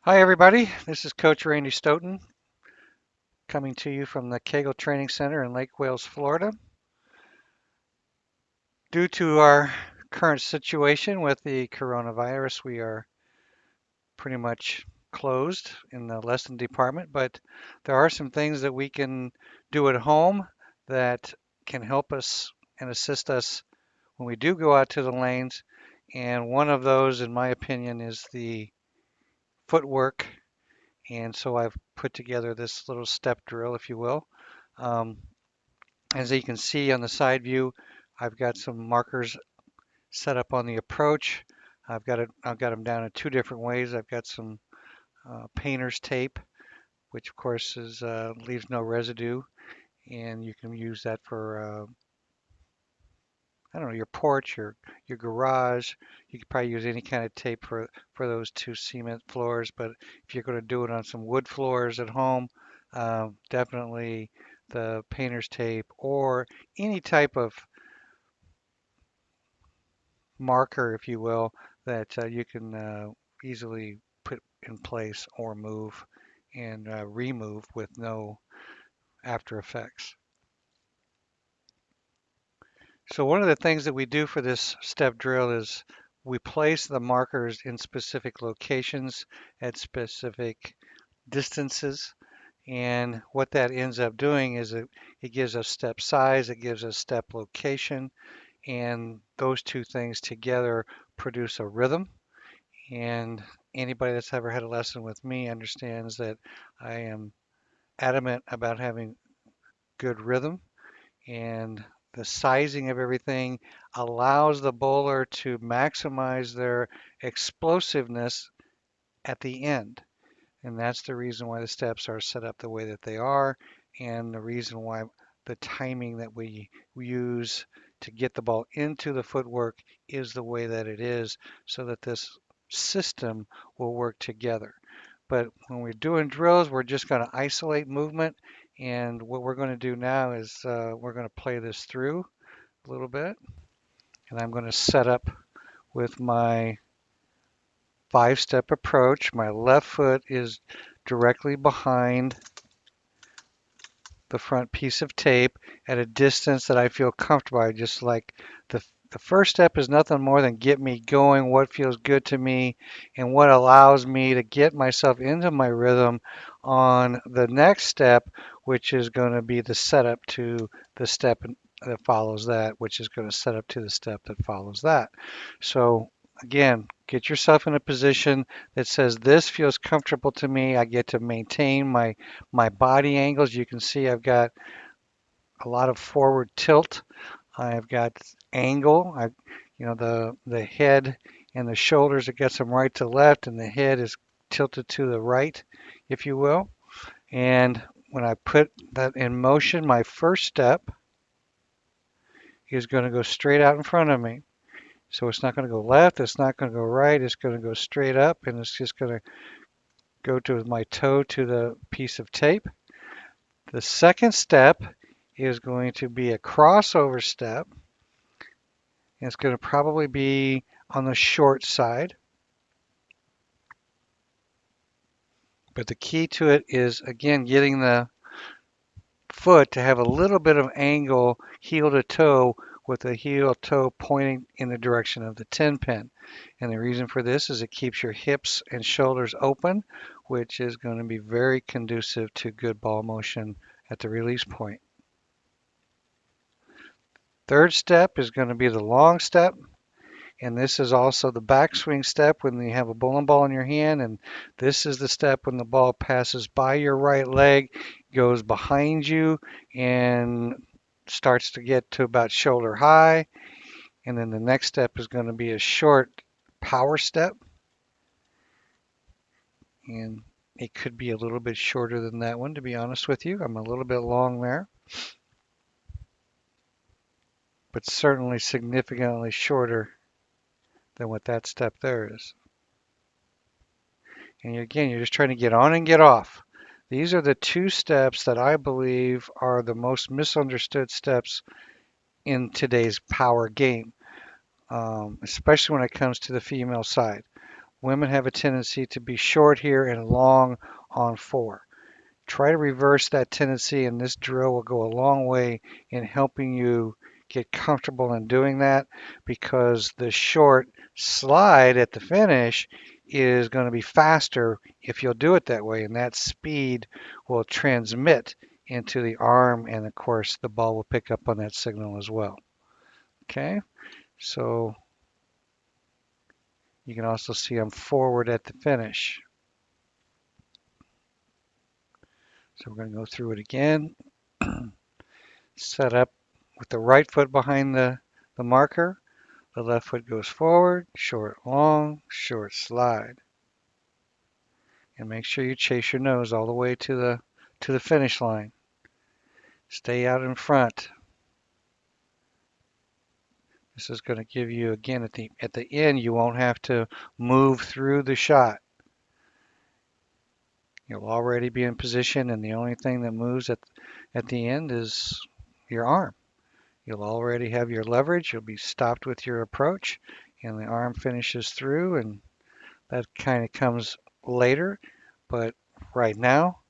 Hi, everybody. This is Coach Randy Stoughton coming to you from the Kegel Training Center in Lake Wales, Florida. Due to our current situation with the coronavirus, we are pretty much closed in the lesson department, but there are some things that we can do at home that can help us and assist us when we do go out to the lanes. And one of those, in my opinion, is the footwork. And so I've put together this little step drill, if you will. Um, as you can see on the side view, I've got some markers set up on the approach. I've got them down in two different ways. I've got some painter's tape, which of course leaves no residue, and you can use that for I don't know, your porch, your garage. You could probably use any kind of tape for those two cement floors. But if you're going to do it on some wood floors at home, definitely the painter's tape or any type of marker, if you will, that you can easily put in place or move and remove with no after effects. So one of the things that we do for this step drill is we place the markers in specific locations at specific distances. And what that ends up doing is it gives us step size, it gives us step location, and those two things together produce a rhythm. And anybody that's ever had a lesson with me understands that I am adamant about having good rhythm, and the sizing of everything allows the bowler to maximize their explosiveness at the end. And that's the reason why the steps are set up the way that they are, and the reason why the timing that we use to get the ball into the footwork is the way that it is, so that this system will work together. But when we're doing drills, we're just going to isolate movement. And what we're going to do now is we're going to play this through a little bit. And I'm going to set up with my 5-step approach. My left foot is directly behind the front piece of tape at a distance that I feel comfortable. I just like the first step is nothing more than get me going, what feels good to me, and what allows me to get myself into my rhythm on the next step, which is going to be the setup to the step that follows that, which is going to set up to the step that follows that. So again, get yourself in a position that says this feels comfortable to me. I get to maintain my body angles. You can see I've got a lot of forward tilt. I've got angle. The head and the shoulders, it gets them right to left, and the head is tilted to the right, if you will. And when I put that in motion, my first step is going to go straight out in front of me. So it's not going to go left, it's not going to go right, it's going to go straight up, and it's just going to go to my toe to the piece of tape. The second step is going to be a crossover step. It's going to probably be on the short side. But the key to it is, again, getting the foot to have a little bit of angle heel to toe with the heel toe pointing in the direction of the 10 pin. And the reason for this is it keeps your hips and shoulders open, which is going to be very conducive to good ball motion at the release point. Third step is going to be the long step. And this is also the backswing step when you have a bowling ball in your hand. And this is the step when the ball passes by your right leg, goes behind you, and starts to get to about shoulder high. And then the next step is going to be a short power step. And it could be a little bit shorter than that one, to be honest with you. I'm a little bit long there, but certainly significantly shorter than what that step there is. And again, you're just trying to get on and get off. These are the two steps that I believe are the most misunderstood steps in today's power game, especially when it comes to the female side. Women have a tendency to be short here and long on 4. Try to reverse that tendency, and this drill will go a long way in helping you get comfortable in doing that, because the short slide at the finish is going to be faster if you'll do it that way, and that speed will transmit into the arm, and of course the ball will pick up on that signal as well. Okay, so you can also see I'm forward at the finish. So we're going to go through it again. Set up with the right foot behind the marker. The left foot goes forward, short, long, short slide. And make sure you chase your nose all the way to the finish line. Stay out in front. This is going to give you, again, at the end, you won't have to move through the shot. You'll already be in position, and the only thing that moves at the end is your arm. You'll already have your leverage. You'll be stopped with your approach, and the arm finishes through, and that kind of comes later. But right now,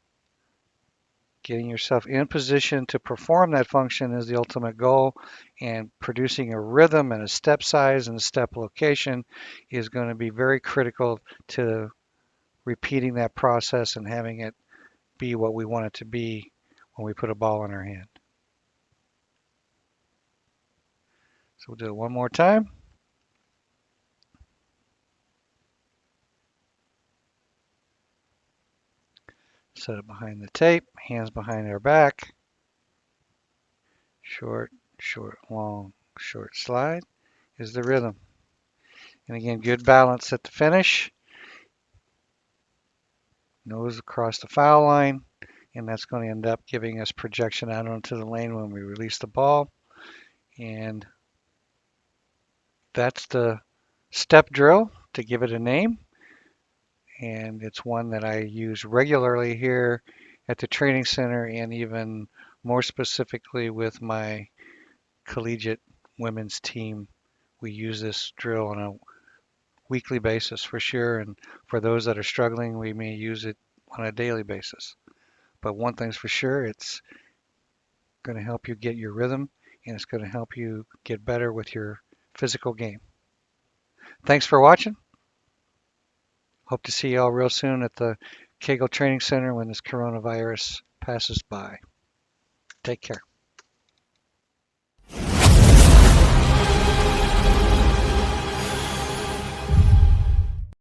getting yourself in position to perform that function is the ultimate goal, and producing a rhythm and a step size and a step location is going to be very critical to repeating that process and having it be what we want it to be when we put a ball in our hand. So we'll do it one more time. Set it behind the tape, hands behind our back. Short, short, long, short slide is the rhythm. And again, good balance at the finish. Nose across the foul line, and that's going to end up giving us projection out onto the lane when we release the ball. And that's the step drill, to give it a name. And it's one that I use regularly here at the training center, and even more specifically with my collegiate women's team. We use this drill on a weekly basis for sure, and for those that are struggling, we may use it on a daily basis. But one thing's for sure, it's going to help you get your rhythm, and it's going to help you get better with your physical game. Thanks for watching. Hope to see you all real soon at the Kegel Training Center when this coronavirus passes by. Take care.